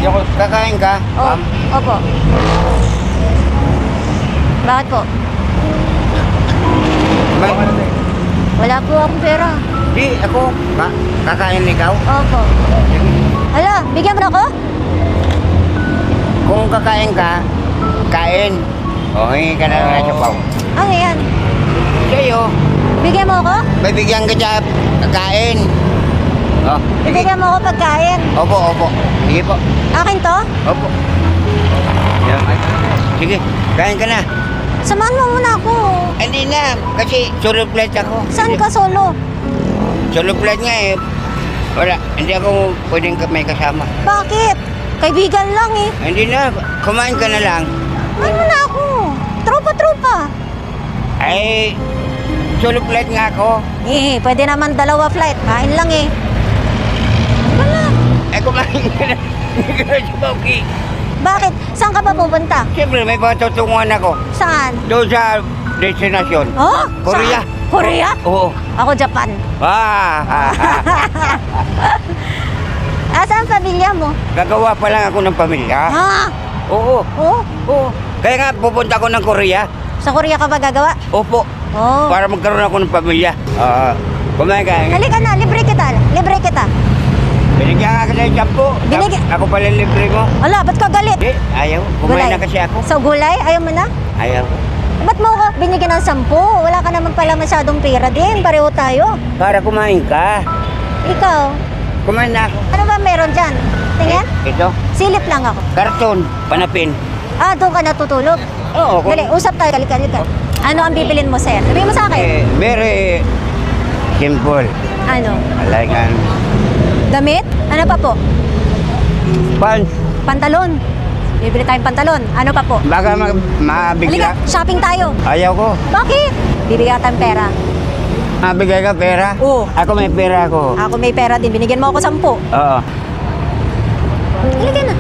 Kakain ka? Oh, opo. Bakit po? May, Wala po akong pera. di, ako. Kakain ikaw? Opo. Hala, bigyan mo na ako? Kung kakain ka, kain. O, hingi ka na lang sa pao. Ano yan? Sa'yo, Bigyan mo ako? bibigyan ka dyan, kakain. O, sige. Bigyan mo ako pagkain. Opo, opo. Sige po. Akin to? Opo. Yan. Sige, kain ka na. Samahan mo muna ako. Hindi na, kasi solo flight ako. Saan ka solo? Solo flight nga eh. Wala, hindi ako pwedeng may kasama. Bakit? Kaibigan lang eh. Hindi na, kumain ka na lang. Samahan mo na ako. Tropa-tropa. Ay, solo flight nga ako. Eh, pwede naman dalawa flight. Kain lang eh. Wala. Ay, kumain ka na. Hindi ka na sa Bauki. Bakit? Saan ka ba pupunta? Siyempre, may patutunguhan ako. Saan? Doon sa destinasyon. Oh? Korea. Saan? Korea? Oo. Ako Japan. Ah, Asan ang pamilya mo? gagawa pa lang ako ng pamilya. Ha? Oo, Oh? oo. Kaya nga, pupunta ako ng Korea. Sa Korea ka ba gagawa? Opo, Oh. para magkaroon ako ng pamilya. Kumain ka. Halika na, libre kita. Libre kita. Binigyan ka ng shampoo. Ako pala libre mo. Ala, ba't ka galit? Hindi, ayaw. Kumain na kasi ako. Sa gulay? Ayaw mo na? Ayaw. Ba't mo ako binigyan ng 10? Wala ka naman pala masyadong pera din. Pareho tayo. Para kumain ka. Ikaw, Kumain na ako. ano ba meron dyan? Tingin? Ito, Silip lang ako. karton, panapin. Ah, doon ka natutulog. Oo, Dali, usap tayo. Halika. Ano ang bibilin mo, sir? Sabihin mo sa akin. very simple. Ano? Like an Damit? Ano pa po? pants. Pantalon. Bibili tayong pantalon. Ano pa po? Baka Halika, mabigla. shopping tayo. Ayaw ko. Bakit? Bibigyan tayong pera. Mabigay ka pera? Oo. Ako may pera ako. Ako may pera din. Binigyan mo ako 10. Oo. Halika na.